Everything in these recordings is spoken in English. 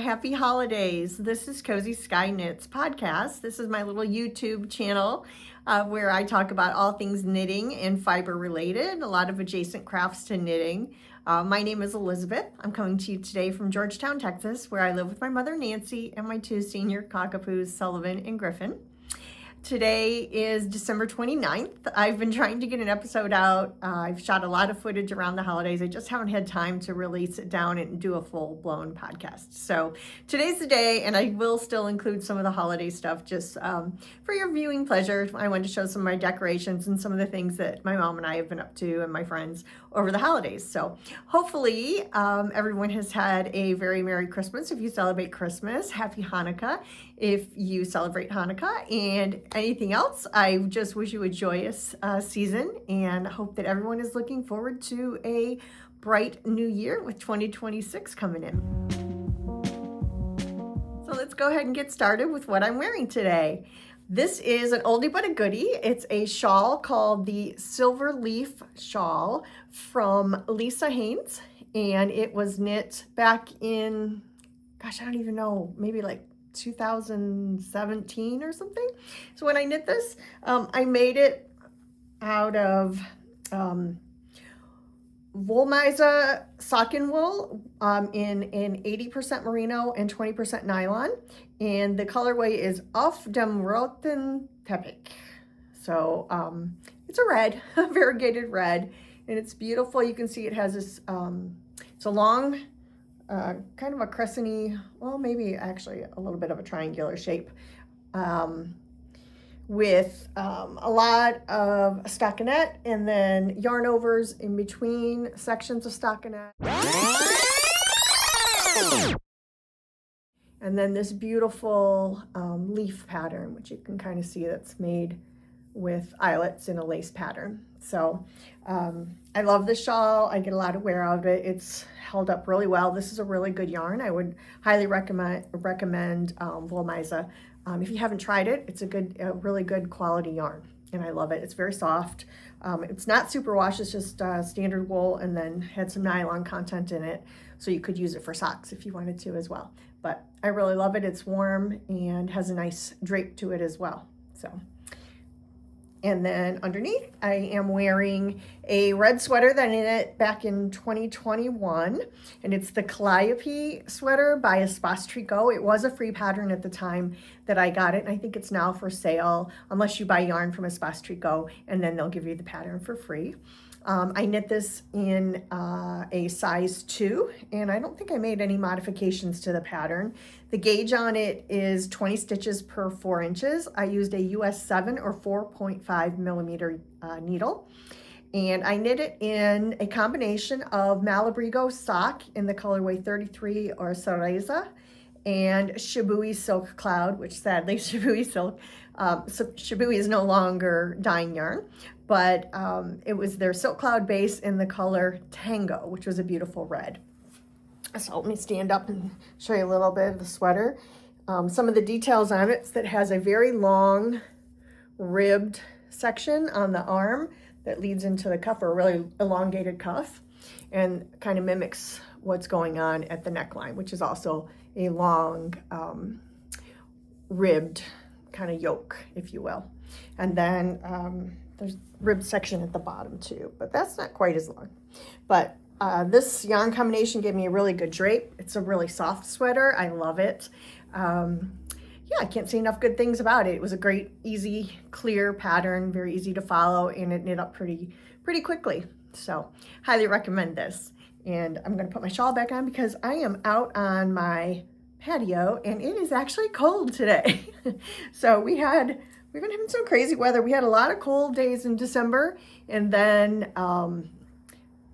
happy holidays. This is Cozy Sky Knits podcast. This is my little YouTube channel where I talk about all things knitting and fiber related, a lot of adjacent crafts to knitting. My name is Elizabeth. I'm coming to you today from Georgetown, Texas, where I live with my mother Nancy and my two senior cockapoos, Sullivan and Griffin. Today is December 29th. I've been trying to get an episode out. I've shot a lot of footage around the holidays. I just haven't had time to really sit down and do a full-blown podcast. So today's the day, and I will still include some of the holiday stuff just for your viewing pleasure. I wanted to show some of my decorations and some of the things that my mom and I have been up to and my friends over the holidays. So hopefully everyone has had a very Merry Christmas. If you celebrate Christmas, Happy Hanukkah if you celebrate Hanukkah, and anything else, I just wish you a joyous season and hope that everyone is looking forward to a bright new year with 2026 coming in. So let's go ahead and get started with what I'm wearing today. This is an oldie but a goodie. It's a shawl called the Silverleaf shawl from Lisa Haynes, and it was knit back in, gosh, I don't even know, maybe like 2017 or something. So when I knit this, I made it out of Woolmiza sockin wool in 80% merino and 20% nylon, and the colorway is Auf dem roten Teppich. So it's a red, a variegated red, and it's beautiful. You can see it has this, it's a long, kind of a crescent-y, well, maybe actually a little bit of a triangular shape, with a lot of stockinette and then yarn overs in between sections of stockinette. And then this beautiful leaf pattern, which you can kind of see that's made with eyelets in a lace pattern. So I love this shawl. I get a lot of wear out of it. It's held up really well. This is a really good yarn. I would highly recommend Woolmiza. If you haven't tried it, it's a really good quality yarn, and I love it. It's very soft. It's not superwash. It's just standard wool, and then had some nylon content in it, so you could use it for socks if you wanted to as well. But I really love it. It's warm and has a nice drape to it as well. So. And then underneath, I am wearing a red sweater that I knit back in 2021. And it's the Calliope sweater by Espace Tricot. It was a free pattern at the time that I got it. And I think it's now for sale, unless you buy yarn from Espace Tricot, and then they'll give you the pattern for free. I knit this in a size 2, and I don't think I made any modifications to the pattern. The gauge on it is 20 stitches per 4 inches. I used a US 7 or 4.5 millimeter needle, and I knit it in a combination of Malabrigo sock in the colorway 33 or Cereza, and Shibui Silk Cloud, which sadly Shibui is no longer dyeing yarn, but it was their Silk Cloud base in the color Tango, which was a beautiful red. So let me stand up and show you a little bit of the sweater. Some of the details on it is that it has a very long ribbed section on the arm that leads into the cuff, or a really elongated cuff, and kind of mimics what's going on at the neckline, which is also a long ribbed kind of yoke, if you will. And then there's rib section at the bottom too, but that's not quite as long. But this yarn combination gave me a really good drape. It's a really soft sweater. I love it. Yeah, I can't say enough good things about it. It was a great, easy, clear pattern, very easy to follow, and it knit up pretty quickly. So highly recommend this. And I'm gonna put my shawl back on because I am out on my patio and it is actually cold today. So we've been having some crazy weather. We had a lot of cold days in December, and then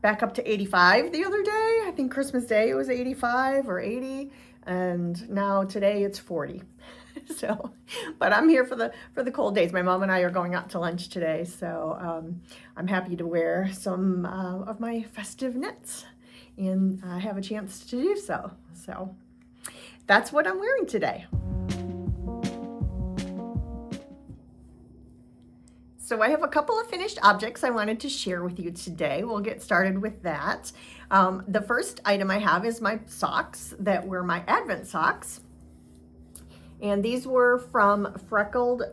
back up to 85 the other day. I think Christmas Day it was 85 or 80, and now today it's 40. So, but I'm here for the cold days. My mom and I are going out to lunch today, so I'm happy to wear some of my festive knits and have a chance to do so. So that's what I'm wearing today. So I have a couple of finished objects I wanted to share with you today. We'll get started with that. The first item I have is my socks that were my Advent socks. And these were from Freckled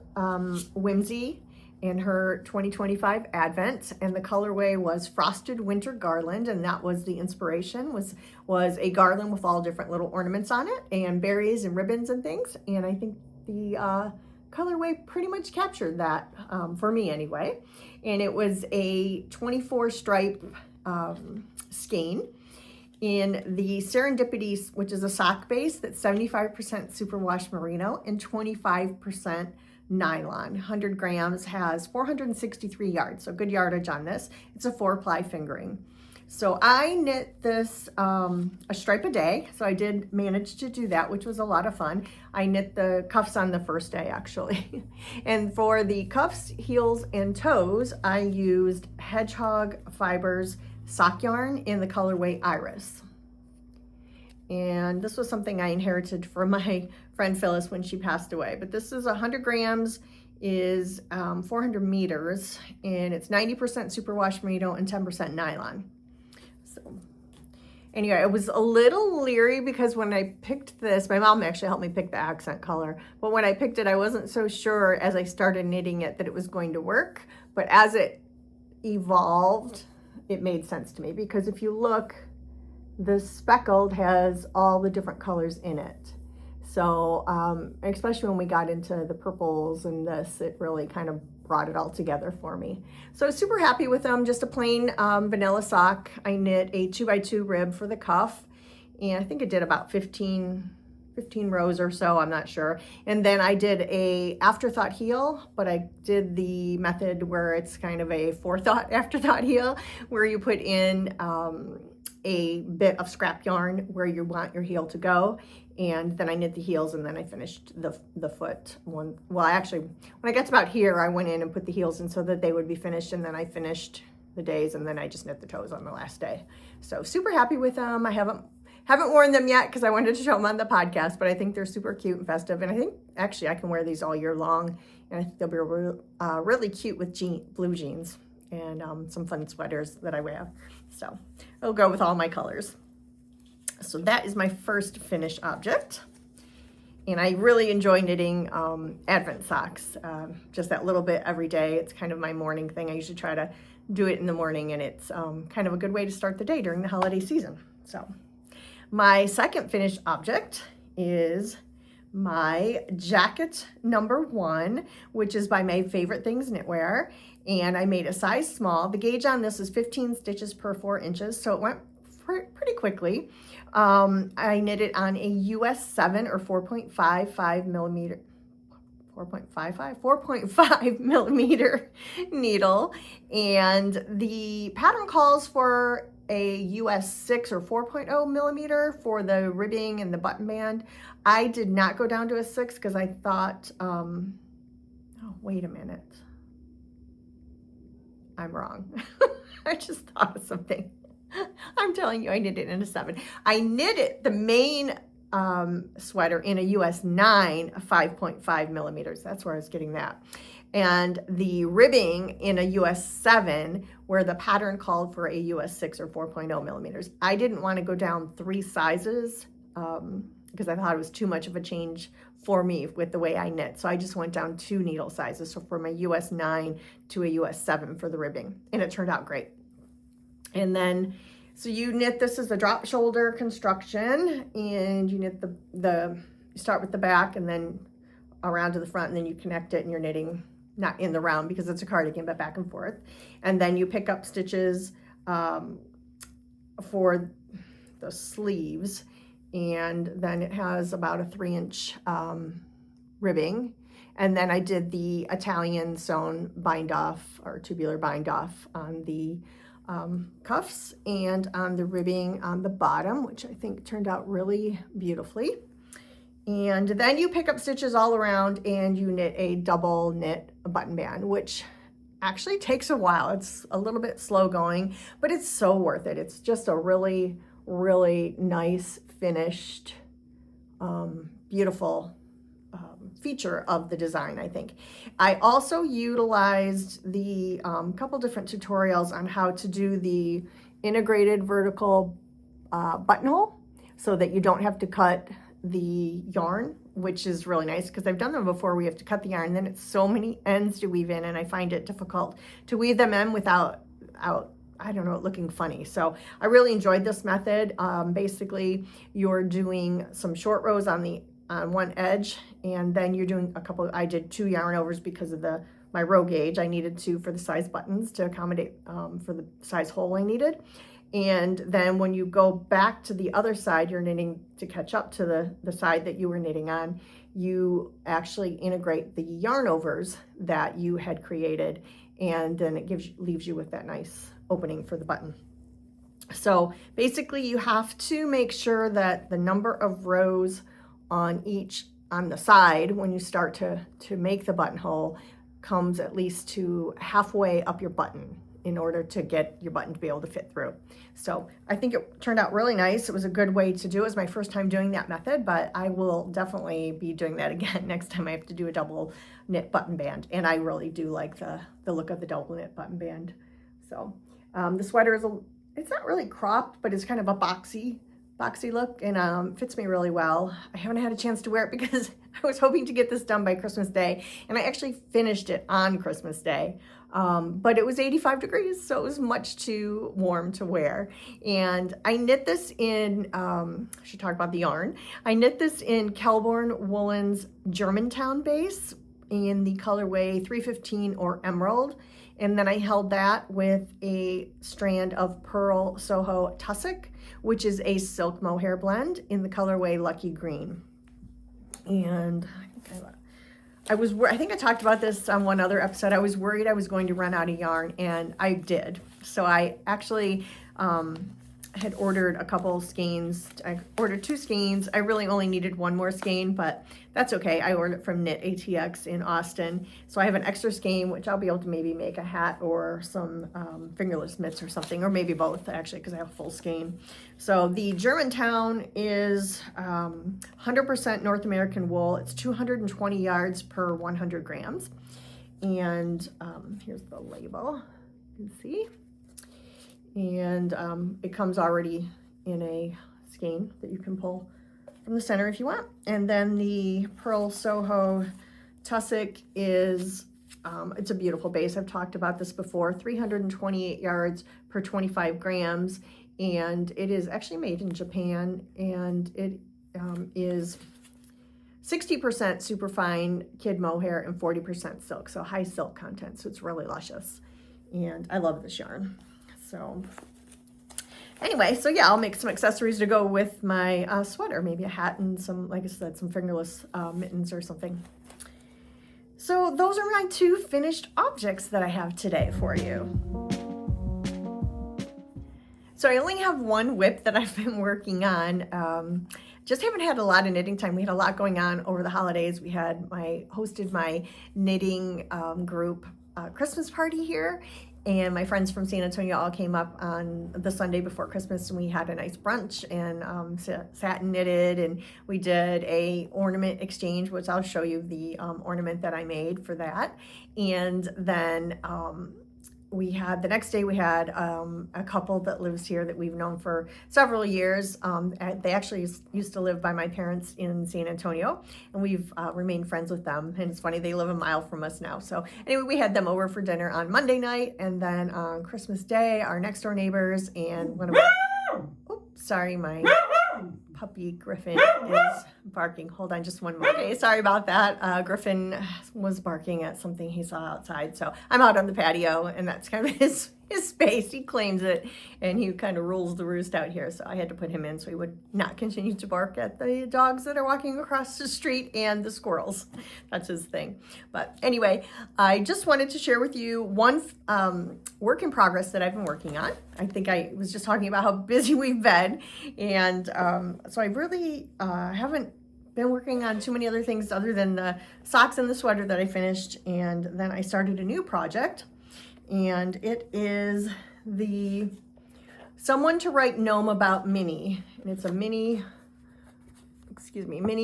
Whimsy in her 2025 Advent, and the colorway was Frosted Winter Garland, and that was the inspiration, was a garland with all different little ornaments on it and berries and ribbons and things. And I think the colorway pretty much captured that for me anyway. And it was a 24 stripe skein in the Serendipities, which is a sock base that's 75% superwash merino and 25% nylon. 100 grams, has 463 yards, so good yardage on this. It's a 4-ply fingering. So I knit this a stripe a day, so I did manage to do that, which was a lot of fun. I knit the cuffs on the first day, actually. And for the cuffs, heels, and toes, I used Hedgehog Fibers sock yarn in the colorway Iris. And this was something I inherited from my friend Phyllis when she passed away. But this is 100 grams, is 400 meters, and it's 90% superwash merino and 10% nylon. So anyway, I was a little leery because when I picked this, my mom actually helped me pick the accent color, but when I picked it, I wasn't so sure as I started knitting it that it was going to work. But as it evolved, it made sense to me, because if you look, the speckled has all the different colors in it. So especially when we got into the purples and this, it really kind of brought it all together for me. So super happy with them. Just a plain vanilla sock. I knit a 2x2 rib for the cuff, and I think it did about 15 rows or so, I'm not sure. And then I did a afterthought heel, but I did the method where it's kind of a forethought afterthought heel, where you put in a bit of scrap yarn where you want your heel to go, and then I knit the heels, and then I finished the foot one. Well, actually, when I got to about here, I went in and put the heels in so that they would be finished, and then I finished the days, and then I just knit the toes on the last day. So super happy with them. I haven't worn them yet because I wanted to show them on the podcast, but I think they're super cute and festive, and I think actually I can wear these all year long, and I think they'll be really cute with blue jeans and some fun sweaters that I wear. So it'll go with all my colors. So that is my first finished object. And I really enjoy knitting Advent socks, just that little bit every day. It's kind of my morning thing. I usually try to do it in the morning, and it's kind of a good way to start the day during the holiday season. So my second finished object is my jacket number 1, which is by My Favorite Things Knitwear, and I made a size small. The gauge on this is 15 stitches per 4 inches, so it went pretty quickly. I knit it on a US 7 or 4.55 millimeter needle, and the pattern calls for a US 6 or 4.0 millimeter for the ribbing and the button band. I did not go down to a 6 because I thought, oh, wait a minute. I'm wrong. I just thought of something. I'm telling you, I knit it in a 7. I knit it, the main sweater, in a US 9, 5.5 millimeters. That's where I was getting that. And the ribbing in a US 7, where the pattern called for a US 6 or 4.0 millimeters. I didn't want to go down 3 sizes because I thought it was too much of a change for me with the way I knit. So I just went down 2 needle sizes. So from a US 9 to a US 7 for the ribbing, and it turned out great. And then, so you knit, this is a drop shoulder construction, and you knit you start with the back and then around to the front, and then you connect it, and you're knitting not in the round because it's a cardigan, but back and forth. And then you pick up stitches for the sleeves, and then it has about a 3-inch ribbing. And then I did the Italian sewn bind off, or tubular bind off, on the cuffs and on the ribbing on the bottom, which I think turned out really beautifully. And then you pick up stitches all around, and you knit a double knit button band, which actually takes a while. It's a little bit slow going, but it's so worth it. It's just a really, really nice finished, beautiful feature of the design, I think. I also utilized the couple different tutorials on how to do the integrated vertical buttonhole so that you don't have to cut the yarn, which is really nice because I've done them before. We have to cut the yarn, then it's so many ends to weave in, and I find it difficult to weave them in without I don't know, looking funny. So I really enjoyed this method. Basically, you're doing some short rows on one edge, and then you're doing I did 2 yarn overs because of my row gauge. I needed 2 for the size buttons to accommodate for the size hole I needed. And then when you go back to the other side, you're knitting to catch up to the side that you were knitting on, you actually integrate the yarn overs that you had created, and then it leaves you with that nice opening for the button. So basically you have to make sure that the number of rows on the side when you start to make the buttonhole comes at least to halfway up your button in order to get your button to be able to fit through. So I think it turned out really nice. It was a good way to do it. It was my first time doing that method, but I will definitely be doing that again next time I have to do a double knit button band. And I really do like the look of the double knit button band. So the sweater it's not really cropped, but it's kind of a boxy look, and fits me really well. I haven't had a chance to wear it because I was hoping to get this done by Christmas Day, and I actually finished it on Christmas Day. But it was 85 degrees, so it was much too warm to wear. And I knit this in, I should talk about the yarn. I knit this in Kelborn Woolen's Germantown base in the colorway 315 or Emerald. And then I held that with a strand of Pearl Soho Tussock, which is a silk mohair blend in the colorway Lucky Green. And I think I talked about this on one other episode. I was worried I was going to run out of yarn, and I did. So I actually had ordered a couple skeins. I ordered 2 skeins. I really only needed 1 more skein, but that's okay. I ordered it from Knit ATX in Austin. So I have an extra skein, which I'll be able to maybe make a hat or some fingerless mitts or something, or maybe both actually, because I have a full skein. So the Germantown is 100% North American wool. It's 220 yards per 100 grams. And here's the label, you can see. And it comes already in a skein that you can pull from the center if you want. And then the Pearl Soho Tussock is, it's a beautiful base. I've talked about this before, 328 yards per 25 grams. And it is actually made in Japan, and it is 60% superfine kid mohair and 40% silk, so high silk content. So it's really luscious, and I love this yarn. So anyway, so yeah, I'll make some accessories to go with my sweater, maybe a hat and some, like I said, some fingerless mittens or something. So those are my 2 finished objects that I have today for you. So I only have 1 whip that I've been working on. Just haven't had a lot of knitting time. We had a lot going on over the holidays. We had hosted my knitting group Christmas party here, and my friends from San Antonio all came up on the Sunday before Christmas, and we had a nice brunch and sat and knitted, and we did a ornament exchange, which I'll show you the ornament that I made for that. And then the next day we had a couple that lives here that we've known for several years. They actually used to live by my parents in San Antonio, and we've remained friends with them. And it's funny, they live a mile from us now. So anyway, we had them over for dinner on Monday night, and then on Christmas Day, our next door neighbors and one of our, oops, sorry, my puppy Griffin is barking. Hold on just one moment. Okay, sorry about that. Griffin was barking at something he saw outside. So I'm out on the patio, and that's kind of his space. He claims it, and he kind of rules the roost out here. So I had to put him in so he would not continue to bark at the dogs that are walking across the street and the squirrels. That's his thing. But anyway, I just wanted to share with you one work in progress that I've been working on. I think I was just talking about how busy we've been. And so I really haven't been working on too many other things other than the socks and the sweater that I finished. And then I started a new project. And it is the Someone to Write Gnome About mini. And it's a mini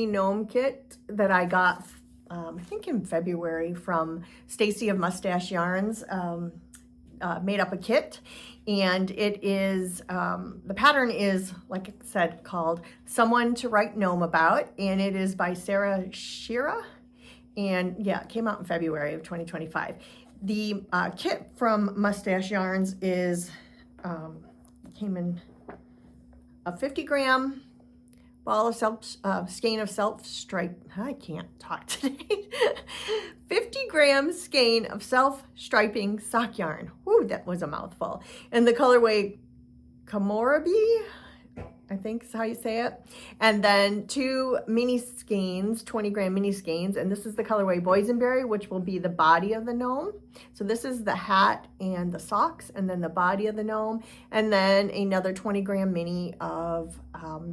gnome kit that I got I think in February, from Stacy of Mustache Yarns, made up a kit, and it is, the pattern is, like I said, called Someone to Write Gnome About, and it is by Sarah Shira, and yeah, it came out in February of 2025. The kit from Mustache Yarns is, came in a 50-gram ball of skein of self-stripe. I can't talk today. 50-gram skein of self-striping sock yarn. Ooh, that was a mouthful. And the colorway Komorabi, I think is how you say it. And then 2 mini skeins, 20-gram mini skeins. And this is the colorway Boysenberry, which will be the body of the gnome. So this is the hat and the socks, and then the body of the gnome. And then another 20-gram mini of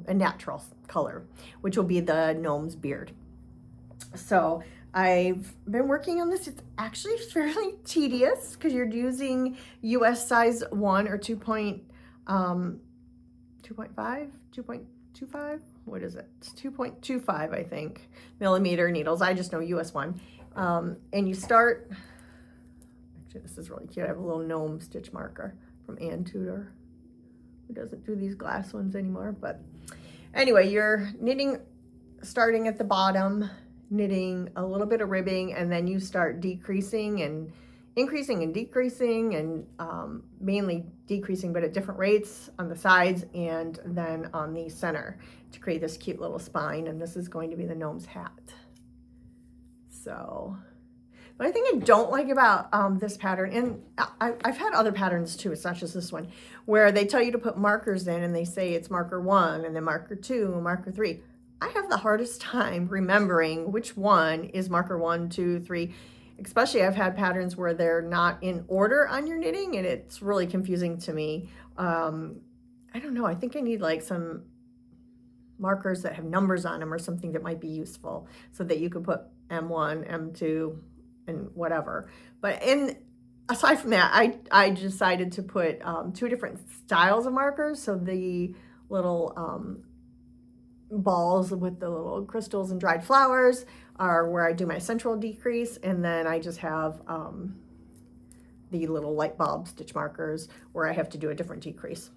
a natural color, which will be the gnome's beard. So I've been working on this. It's actually fairly tedious because you're using US size 1 or 2.5, 2.25, what is it? It's 2.25, I think, millimeter needles. I just know US 1. And you start, actually this is really cute. I have a little gnome stitch marker from Ann Tudor, who doesn't do these glass ones anymore. But anyway, you're knitting, starting at the bottom, knitting a little bit of ribbing, and then you start decreasing and increasing and decreasing, and mainly decreasing, but at different rates on the sides and then on the center to create this cute little spine. And this is going to be the gnome's hat. So the only thing I don't like about this pattern, and I've had other patterns too, it's not just this one, where they tell you to put markers in and they say it's marker 1 and then marker 2 and marker 3. I have the hardest time remembering which one is marker 1, 2, 3. Especially I've had patterns where they're not in order on your knitting, and it's really confusing to me. I don't know, I think I need like some markers that have numbers on them or something that might be useful so that you could put M1, M2, and whatever. But aside from that, I decided to put 2 different styles of markers. So the little balls with the little crystals and dried flowers are where I do my central decrease, and then I just have the little light bulb stitch markers where I have to do a different decrease.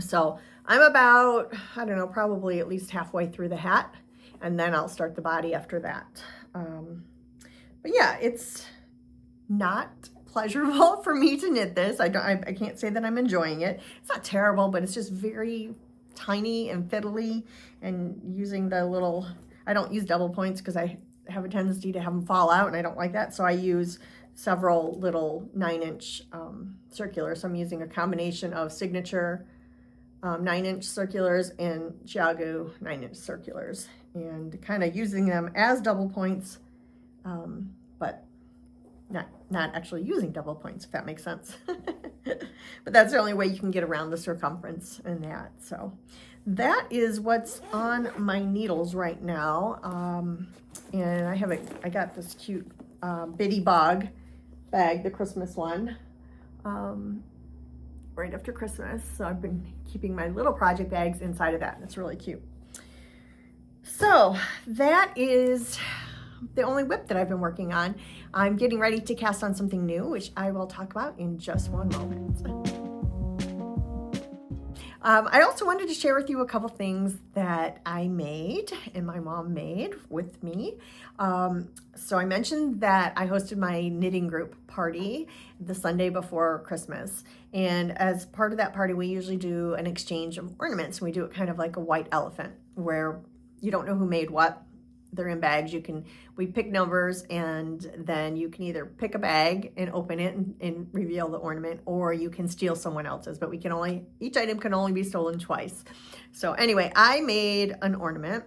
So I'm about, I don't know, probably at least halfway through the hat, and then I'll start the body after that. But yeah, it's not pleasurable for me to knit this. I can't say that I'm enjoying it. It's not terrible, but it's just very tiny and fiddly, and using the little, I don't use double points because I have a tendency to have them fall out, and I don't like that. So I use several little 9-inch circulars. So I'm using a combination of Signature 9-inch circulars and Chiagu 9-inch circulars, and kind of using them as double points, but not actually using double points, if that makes sense. But that's the only way you can get around the circumference in that. So that is what's on my needles right now. And I got this cute Biddy Bog bag, the Christmas one, right after Christmas. So I've been keeping my little project bags inside of that, and it's really cute. So that is the only whip that I've been working on. I'm getting ready to cast on something new, which I will talk about in just one moment. I also wanted to share with you a couple things that I made and my mom made with me. So I mentioned that I hosted my knitting group party the Sunday before Christmas. And as part of that party, we usually do an exchange of ornaments. We do it kind of like a white elephant, where you don't know who made what. They're in bags. We pick numbers, and then you can either pick a bag and open it and reveal the ornament, or you can steal someone else's, but each item can only be stolen twice. So anyway, I made an ornament,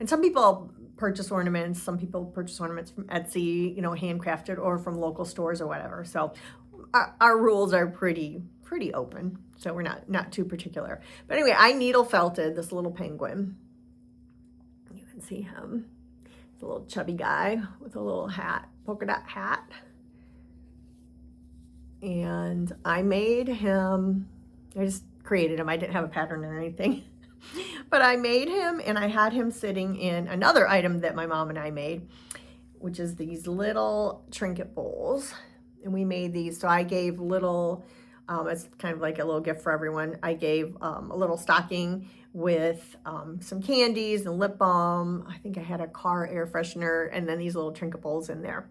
and some people purchase ornaments. Some people purchase ornaments from Etsy, handcrafted, or from local stores or whatever. So our rules are pretty open. So we're not too particular. But anyway, I needle felted this little penguin. You can see him. A little chubby guy with a little hat, polka dot hat. And I made him, I just created him. I didn't have a pattern or anything, but I made him, and I had him sitting in another item that my mom and I made. which is these little trinket bowls. And we made these, so I gave little, it's kind of like a little gift for everyone. I gave a little stocking with some candies and lip balm. I think I had a car air freshener and then these little trinket bowls in there.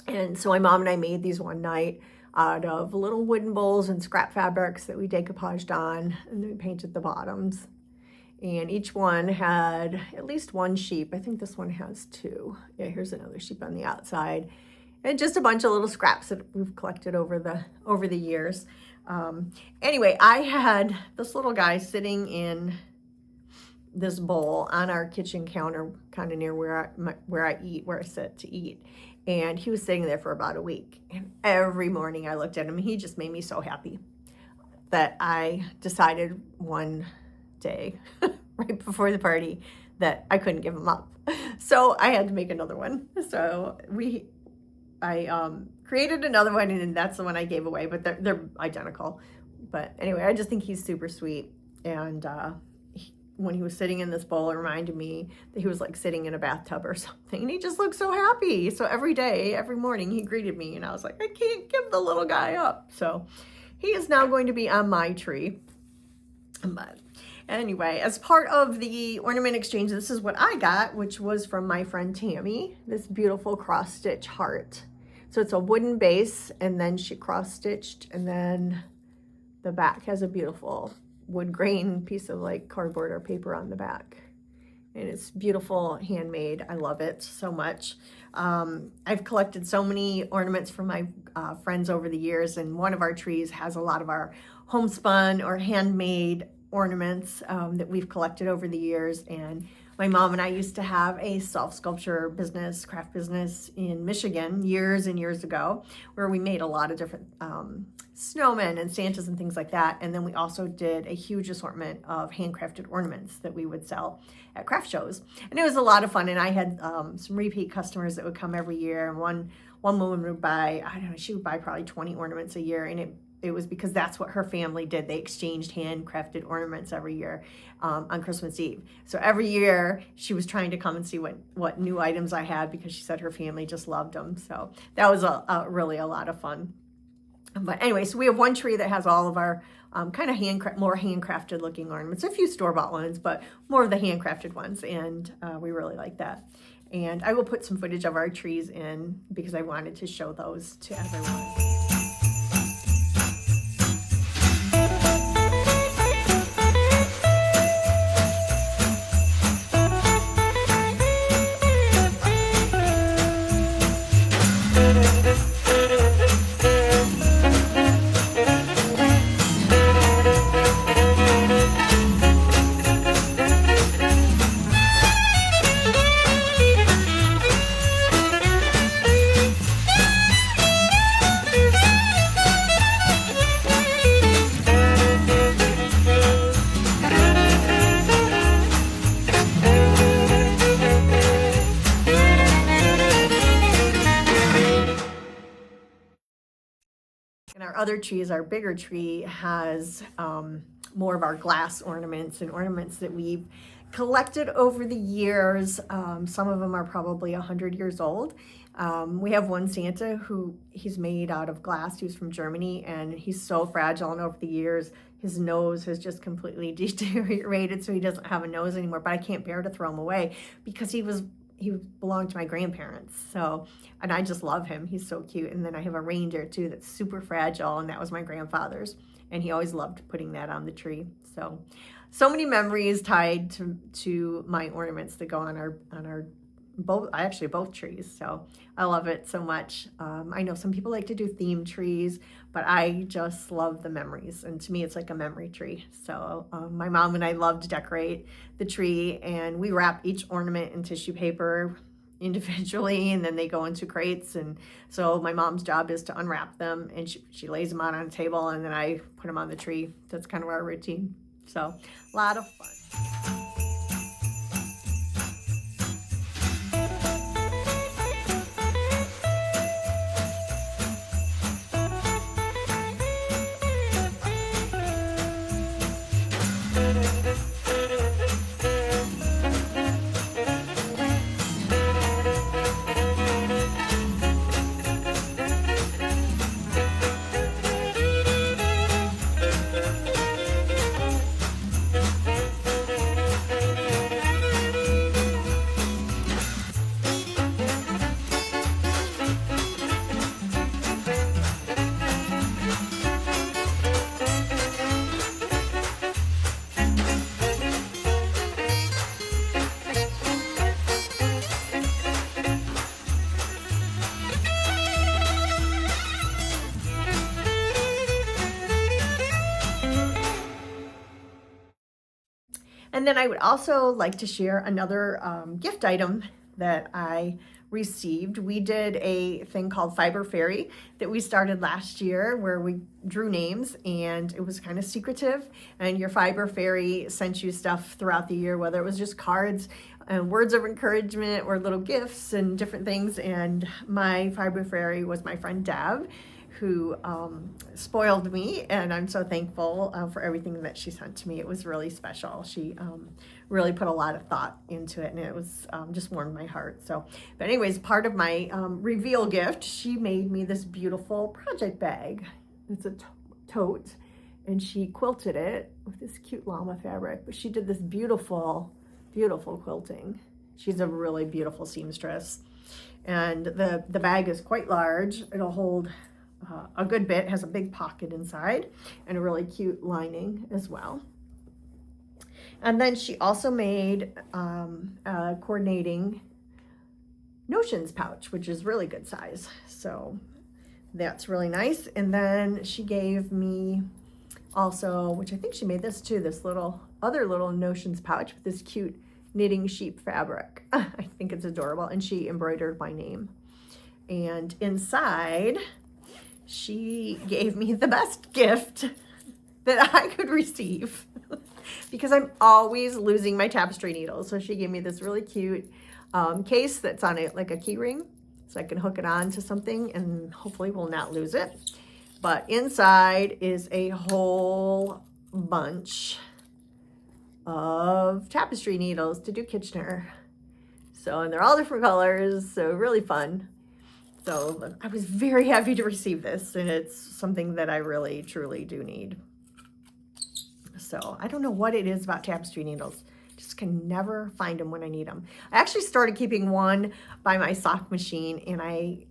And so my mom and I made these one night out of little wooden bowls and scrap fabrics that we decoupaged on, and then we painted the bottoms. And each one had at least one sheep. I think this one has two. Yeah, here's another sheep on the outside. And just a bunch of little scraps that we've collected over the years. Anyway, I had this little guy sitting in this bowl on our kitchen counter, kind of near where I sit to eat. And he was sitting there for about a week. And every morning I looked at him, and he just made me so happy that I decided one day, right before the party, that I couldn't give him up. So I had to make another one. So I created another one, and that's the one I gave away, but they're identical. But anyway, I just think he's super sweet. And when he was sitting in this bowl, it reminded me that he was like sitting in a bathtub or something, and he just looked so happy. So every day, every morning, he greeted me, and I was like, I can't give the little guy up. So he is now going to be on my tree. But anyway, as part of the ornament exchange, this is what I got, which was from my friend Tammy, this beautiful cross-stitch heart. So it's a wooden base, and then she cross-stitched, and then the back has a beautiful wood grain piece of like cardboard or paper on the back. And it's beautiful, handmade. I love it so much. I've collected so many ornaments from my friends over the years, and one of our trees has a lot of our homespun or handmade ornaments that we've collected over the years. And my mom and I used to have a self-sculpture business, craft business in Michigan years and years ago, where we made a lot of different snowmen and Santas and things like that. And then we also did a huge assortment of handcrafted ornaments that we would sell at craft shows. And it was a lot of fun. And I had some repeat customers that would come every year. And one woman would buy, I don't know, she would buy probably 20 ornaments a year. And it was because that's what her family did. They exchanged handcrafted ornaments every year on Christmas Eve. So every year she was trying to come and see what new items I had, because she said her family just loved them. So that was really a lot of fun. But anyway, so we have one tree that has all of our kind of more handcrafted looking ornaments, a few store-bought ones, but more of the handcrafted ones. And we really like that. And I will put some footage of our trees in because I wanted to show those to everyone. And our other trees, our bigger tree, has more of our glass ornaments and ornaments that we've collected over the years. Some of them are probably 100 years old. We have one Santa who he's made out of glass. He was from Germany, and he's so fragile, and over the years his nose has just completely deteriorated, so he doesn't have a nose anymore. But I can't bear to throw him away because he belonged to my grandparents. So, and I just love him. He's so cute. And then I have a reindeer too that's super fragile, and that was my grandfather's, and he always loved putting that on the tree. So many memories tied to my ornaments that go on our both trees. So I love it so much. I know some people like to do themed trees, but I just love the memories. And to me, it's like a memory tree. So my mom and I love to decorate the tree, and we wrap each ornament in tissue paper individually, and then they go into crates. And so my mom's job is to unwrap them, and she lays them out on a table, and then I put them on the tree. That's kind of our routine. So a lot of fun. And then I would also like to share another gift item that I received. We did a thing called Fiber Fairy that we started last year where we drew names, and it was kind of secretive, and your Fiber Fairy sent you stuff throughout the year, whether it was just cards and words of encouragement or little gifts and different things. And my Fiber Fairy was my friend Deb, who spoiled me, and I'm so thankful for everything that she sent to me. It was really special. She really put a lot of thought into it, and it was just warmed my heart. So, but anyways, part of my reveal gift, she made me this beautiful project bag. It's a tote, and she quilted it with this cute llama fabric, but she did this beautiful, beautiful quilting. She's a really beautiful seamstress, and the bag is quite large. It'll hold a good bit, has a big pocket inside and a really cute lining as well. And then she also made a coordinating notions pouch, which is really good size. So that's really nice. And then she gave me also, which I think she made this too, this other little notions pouch with this cute knitting sheep fabric. I think it's adorable. And she embroidered my name. And inside, she gave me the best gift that I could receive because I'm always losing my tapestry needles. So she gave me this really cute case that's on it like a key ring, so I can hook it on to something and hopefully will not lose it. But inside is a whole bunch of tapestry needles to do Kitchener. So, and they're all different colors, so really fun. So I was very happy to receive this, and it's something that I really, truly do need. So I don't know what it is about tapestry needles. Just can never find them when I need them. I actually started keeping one by my sock machine, and I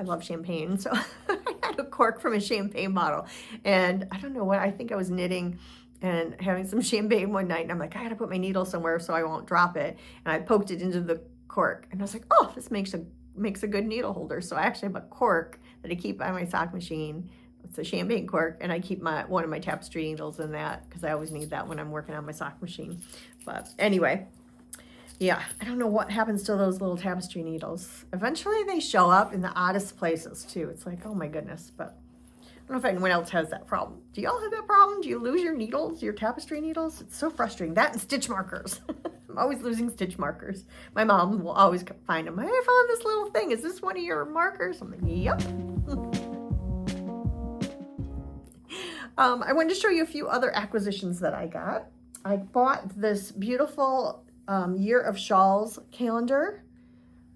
love champagne. So I had a cork from a champagne bottle, and I don't know what, I think I was knitting and having some champagne one night, and I'm like, I gotta put my needle somewhere so I won't drop it. And I poked it into the cork, and I was like, oh, this makes a good needle holder. So I actually have a cork that I keep by my sock machine. It's a champagne cork, and I keep one of my tapestry needles in that because I always need that when I'm working on my sock machine. But anyway, yeah, I don't know what happens to those little tapestry needles. Eventually they show up in the oddest places too. It's like, oh my goodness. But I don't know if anyone else has that problem. Do y'all have that problem? Do you lose your needles, your tapestry needles? It's so frustrating. That and stitch markers. I'm always losing stitch markers. My mom will always find them. Hey, I found this little thing. Is this one of your markers? I'm like, yep. I wanted to show you a few other acquisitions that I got. I bought this beautiful Year of Shawls calendar.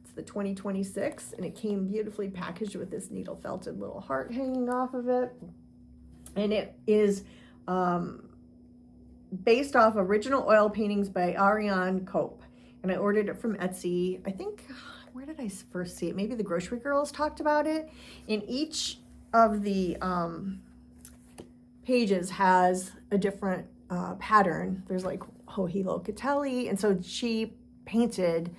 It's the 2026, and it came beautifully packaged with this needle felted little heart hanging off of it. And it is based off original oil paintings by Ariane Cope. And I ordered it from Etsy. I think, where did I first see it? Maybe the Grocery Girls talked about it. In each of the pages has a different pattern. There's like Hohi Locatelli, and so she painted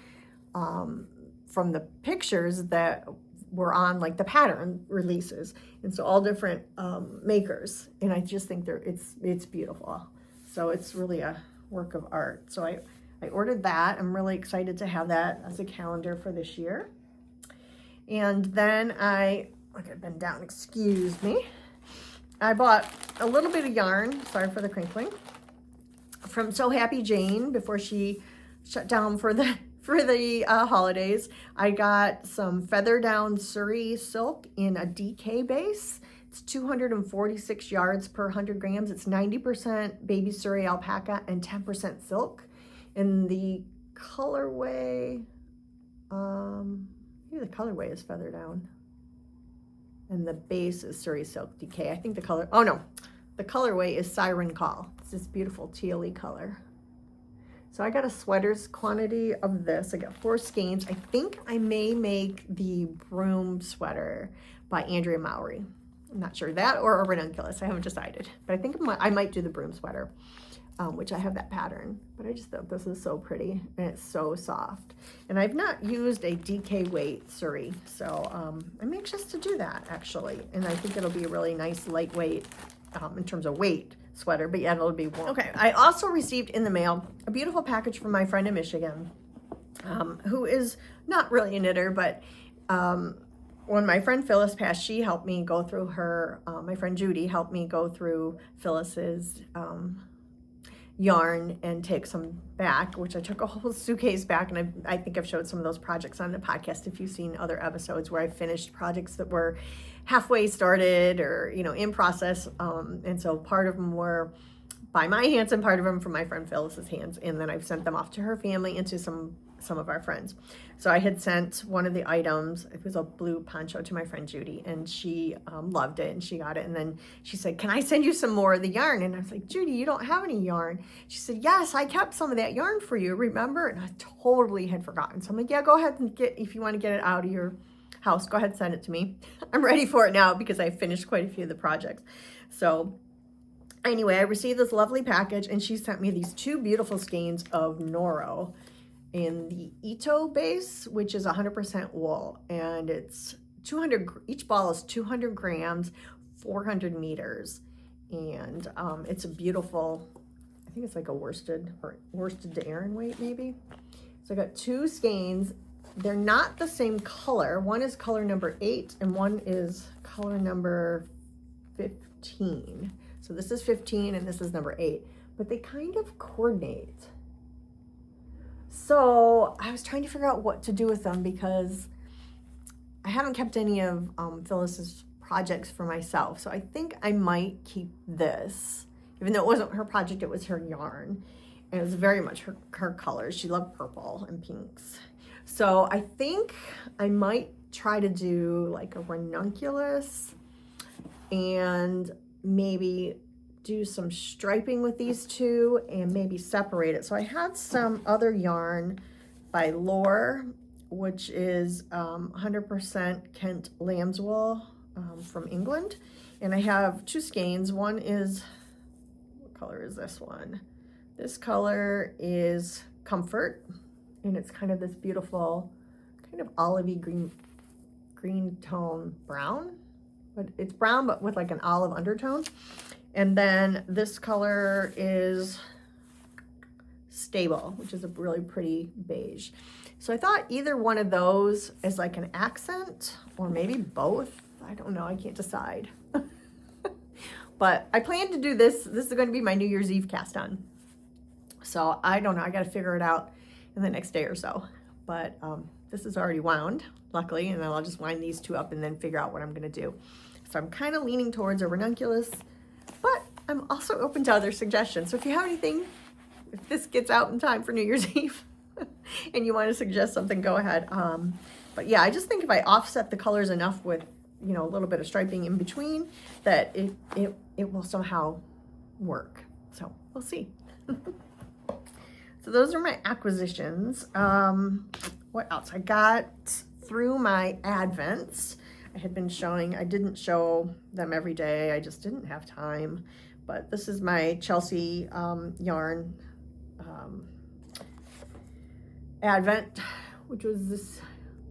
from the pictures that were on like the pattern releases, and so all different makers, and I just think it's beautiful. So it's really a work of art. So I ordered that. I'm really excited to have that as a calendar for this year. And then I've been down, excuse me. I bought a little bit of yarn, sorry for the crinkling, from So Happy Jane before she shut down for the holidays. I got some feather down Surrey silk in a DK base. It's 246 yards per 100 grams. It's 90% baby Surrey alpaca and 10% silk. In the colorway, maybe the colorway is feather down. And the base is Surrey Silk DK. I think the colorway is Siren Call. It's this beautiful tealy color. So I got a sweaters quantity of this. I got 4 skeins. I think I may make the Brume sweater by Andrea Mowry. I'm not sure, that or a ranunculus. I haven't decided. But I think I might do the Brume sweater, which I have that pattern. But I just thought this is so pretty, and it's so soft. And I've not used a DK weight Surrey, so I'm anxious to do that, actually. And I think it'll be a really nice lightweight, in terms of weight, sweater, but yeah, it'll be warm. Okay, I also received in the mail a beautiful package from my friend in Michigan, who is not really a knitter, but when my friend Phyllis passed, she helped me go through her, my friend Judy helped me go through Phyllis's yarn and take some back, which I took a whole suitcase back, and I think I've showed some of those projects on the podcast if you've seen other episodes where I finished projects that were halfway started or, you know, in process, and so part of them were by my hands and part of them from my friend Phyllis's hands, and then I've sent them off to her family and to some of our friends. So I had sent one of the items, it was a blue poncho, to my friend Judy, and she loved it and she got it, and then she said, can I send you some more of the yarn? And I was like, Judy, you don't have any yarn. She said, yes, I kept some of that yarn for you, remember? And I totally had forgotten. So I'm like, yeah, go ahead and if you want to get it out of your house, go ahead and send it to me. I'm ready for it now because I finished quite a few of the projects. So anyway, I received this lovely package, and she sent me these two beautiful skeins of Noro in the Ito base, which is 100% wool, and it's 200, each ball is 200 grams, 400 meters, and it's a beautiful, I think it's like a worsted to Aran weight maybe. So I got two skeins. They're not the same color. One is color number 8 and one is color number 15. So this is 15 and this is number 8, but they kind of coordinate. So I was trying to figure out what to do with them because I haven't kept any of Phyllis's projects for myself. So I think I might keep this, even though it wasn't her project, it was her yarn. And it was very much her colors. She loved purple and pinks. So I think I might try to do like a ranunculus and maybe do some striping with these two and maybe separate it. So I had some other yarn by Lore, which is 100% Kent lamb's wool from England. And I have two skeins. One is, what color is this one? This color is Comfort, and it's kind of this beautiful kind of olivey green tone brown, but it's brown but with like an olive undertone. And then this color is Stable, which is a really pretty beige. So I thought either one of those is like an accent or maybe both. I don't know, I can't decide. But I plan to do this. This is going to be my New Year's Eve cast on. So I don't know, I got to figure it out in the next day or so. But this is already wound, luckily, and then I'll just wind these two up and then figure out what I'm going to do. So I'm kind of leaning towards a ranunculus, but I'm also open to other suggestions. So if you have anything, if this gets out in time for New Year's Eve and you want to suggest something, go ahead. But yeah, I just think if I offset the colors enough with, you know, a little bit of striping in between, that it will somehow work. So we'll see. So those are my acquisitions. What else? I got through my advents. I had been showing, I didn't show them every day. I just didn't have time. But this is my Chelsea yarn advent, which was this,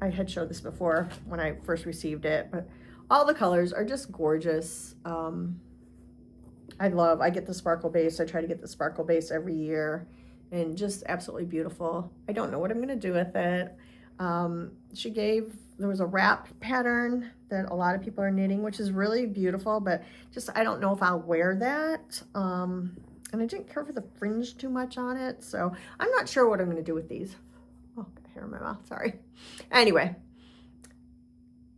I had showed this before when I first received it, but all the colors are just gorgeous. I get the sparkle base. I try to get the sparkle base every year, and just absolutely beautiful. I don't know what I'm gonna do with it. There was a wrap pattern that a lot of people are knitting, which is really beautiful, but just, I don't know if I'll wear that. And I didn't care for the fringe too much on it, so I'm not sure what I'm gonna do with these. Oh, got hair in my mouth, sorry. Anyway,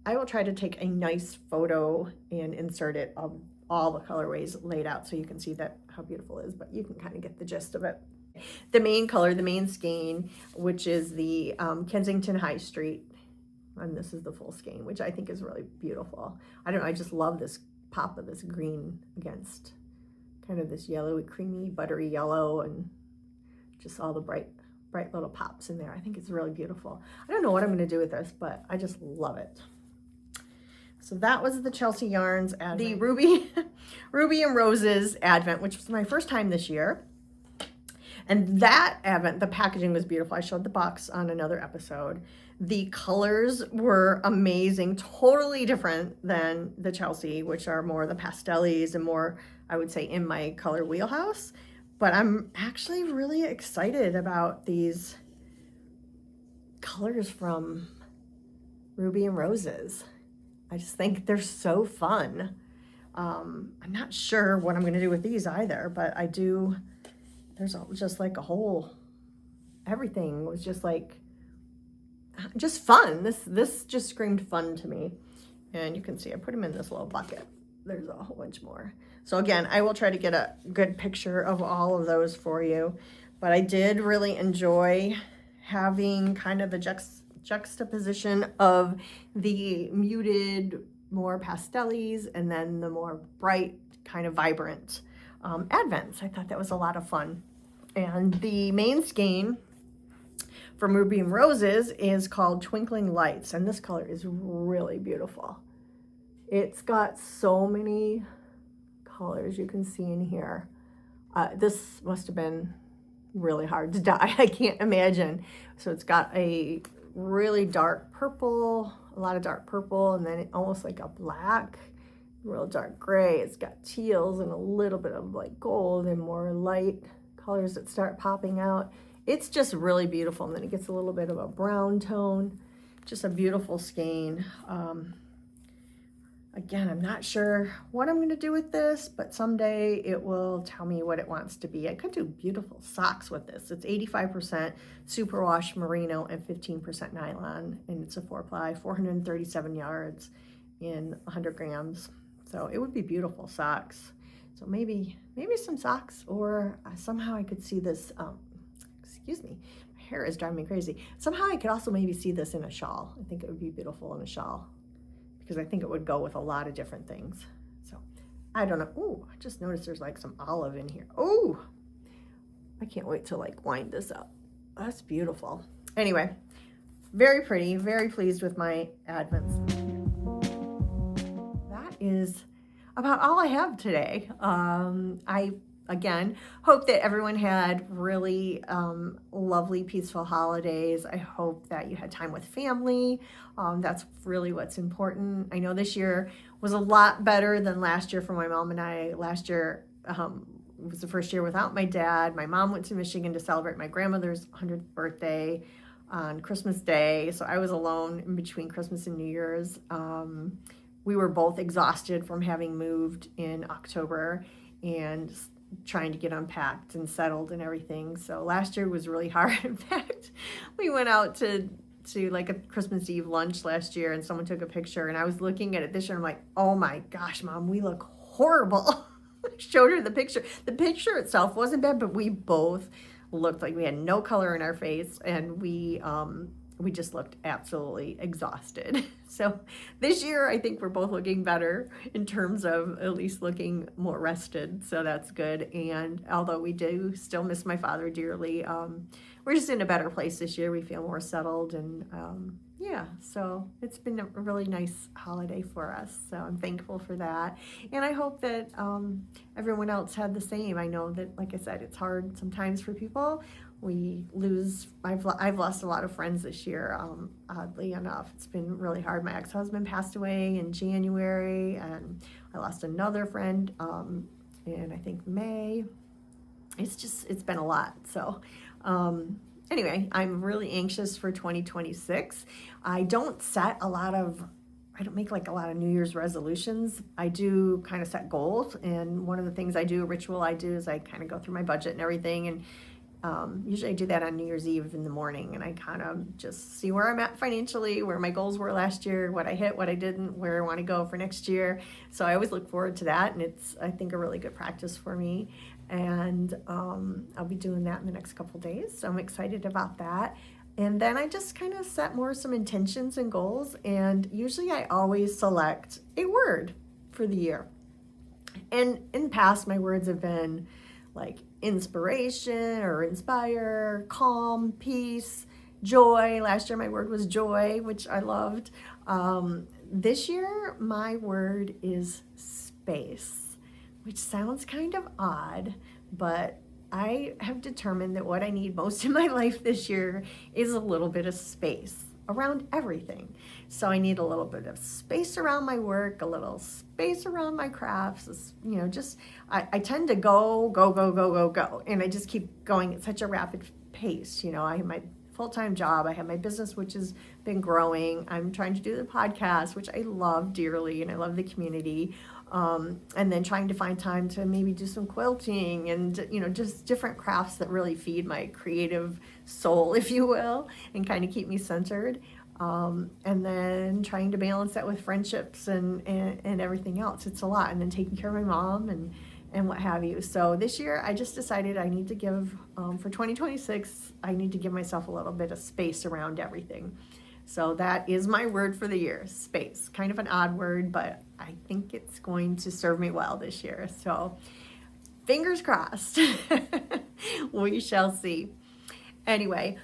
I will try to take a nice photo and insert it of all the colorways laid out so you can see that how beautiful it is, but you can kind of get the gist of it. The main color, the main skein, which is the Kensington High Street, and this is the full skein, which I think is really beautiful. I don't know, I just love this pop of this green against kind of this yellowy, creamy, buttery yellow, and just all the bright little pops in there. I think it's really beautiful. I don't know what I'm gonna do with this, but I just love it. So that was the Chelsea Yarns Advent. The Ruby and Roses Advent, which was my first time this year. And that advent, the packaging was beautiful. I showed the box on another episode. The colors were amazing, totally different than the Chelsea, which are more the pastellies and more, I would say, in my color wheelhouse. But I'm actually really excited about these colors from Ruby and Roses. I just think they're so fun. I'm not sure what I'm going to do with these either, but I do. There's just like a whole, everything was just like, just fun. This just screamed fun to me. And you can see I put them in this little bucket. There's a whole bunch more. So again, I will try to get a good picture of all of those for you. But I did really enjoy having kind of the juxtaposition of the muted, more pastellies, and then the more bright, kind of vibrant advents. I thought that was a lot of fun. And the main skein from Ruby and Roses is called Twinkling Lights, and this color is really beautiful. It's got so many colors you can see in here. This must have been really hard to dye. I can't imagine. So it's got a really dark purple, a lot of dark purple, and then almost like a black, real dark gray. It's got teals and a little bit of like gold and more light colors that start popping out. It's just really beautiful. And then it gets a little bit of a brown tone. Just a beautiful skein. Again, I'm not sure what I'm going to do with this, but someday it will tell me what it wants to be. I could do beautiful socks with this. It's 85% superwash merino and 15% nylon, and it's a 4-ply, 437 yards in 100 grams. So it would be beautiful socks. So maybe some socks, or somehow I could see this, excuse me, my hair is driving me crazy. Somehow I could also maybe see this in a shawl. I think it would be beautiful in a shawl, because I think it would go with a lot of different things. So I don't know. Ooh, I just noticed there's like some olive in here. Ooh, I can't wait to like wind this up. That's beautiful. Anyway, very pretty, very pleased with my advents. That is about all I have today. I again hope that everyone had really lovely, peaceful holidays. I hope that you had time with family. That's really what's important. I know this year was a lot better than last year for my mom and I. Last year was the first year without my dad. My mom went to Michigan to celebrate my grandmother's 100th birthday on Christmas Day, so I was alone in between Christmas and New Year's. We were both exhausted from having moved in October and trying to get unpacked and settled and everything. So last year was really hard. In fact, we went out to like a Christmas Eve lunch last year, and someone took a picture, and I was looking at it this year, and I'm like, oh my gosh, Mom, we look horrible. I showed her the picture. The picture itself wasn't bad, but we both looked like we had no color in our face, and we just looked absolutely exhausted. So this year, I think we're both looking better in terms of at least looking more rested. So that's good. And although we do still miss my father dearly, we're just in a better place this year. We feel more settled, and yeah, so it's been a really nice holiday for us. So I'm thankful for that. And I hope that everyone else had the same. I know that, like I said, it's hard sometimes for people. I've lost a lot of friends this year, oddly enough. It's been really hard. My ex-husband passed away in January, and I lost another friend in, I think, May. It's been a lot. So anyway, I'm really anxious for 2026. I don't make like a lot of New Year's resolutions. I do kind of set goals, and one of the things a ritual I do is I kind of go through my budget and everything, and usually I do that on New Year's Eve in the morning, and I kind of just see where I'm at financially, where my goals were last year, what I hit, what I didn't, where I want to go for next year. So I always look forward to that, and it's, I think, a really good practice for me. And I'll be doing that in the next couple days, so I'm excited about that. And then I just kind of set some intentions and goals, and usually I always select a word for the year. And in the past, my words have been like inspiration or inspire, calm, peace, joy. Last year my word was joy, which I loved. This year my word is space, which sounds kind of odd, but I have determined that what I need most in my life this year is a little bit of space around everything. So I need a little bit of space around my work, a little space around my crafts. You know, just I tend to go, and I just keep going at such a rapid pace. You know, I have my full-time job, I have my business, which has been growing. I'm trying to do the podcast, which I love dearly, and I love the community. And then trying to find time to maybe do some quilting and, you know, just different crafts that really feed my creative soul, if you will, and kind of keep me centered. And then trying to balance that with friendships and everything else. It's a lot. And then taking care of my mom and what have you. So this year I just decided I need to give, for 2026, I need to give myself a little bit of space around everything. So that is my word for the year, space. Kind of an odd word, but I think it's going to serve me well this year. So fingers crossed. We shall see. Anyway,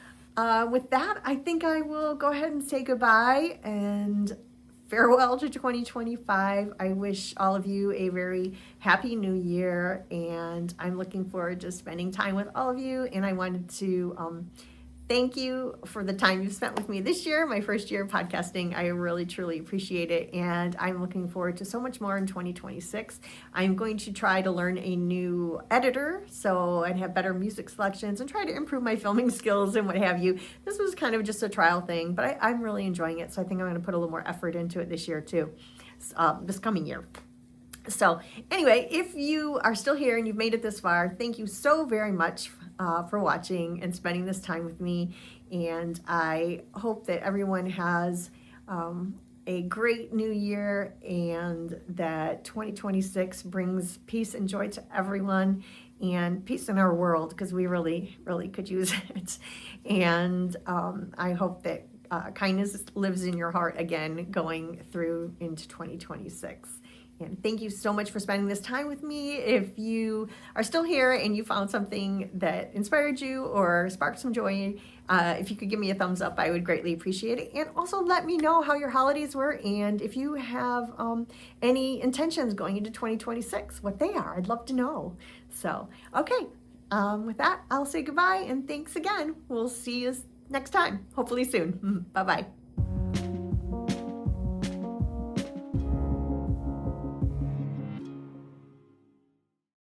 with that, I think I will go ahead and say goodbye and farewell to 2025. I wish all of you a very happy new year, and I'm looking forward to spending time with all of you. And I wanted to thank you for the time you've spent with me this year, my first year of podcasting. I really, truly appreciate it. And I'm looking forward to so much more in 2026. I'm going to try to learn a new editor so I'd have better music selections and try to improve my filming skills and what have you. This was kind of just a trial thing, but I'm really enjoying it. So I think I'm going to put a little more effort into it this year too, this coming year. So anyway, if you are still here and you've made it this far, thank you so very much for watching and spending this time with me. And I hope that everyone has a great new year and that 2026 brings peace and joy to everyone and peace in our world, because we really, really could use it. And I hope that kindness lives in your heart again going through into 2026. And thank you so much for spending this time with me. If you are still here and you found something that inspired you or sparked some joy, if you could give me a thumbs up, I would greatly appreciate it. And also let me know how your holidays were and if you have any intentions going into 2026, what they are. I'd love to know. So, okay, with that, I'll say goodbye and thanks again. We'll see you next time, hopefully soon. Bye-bye.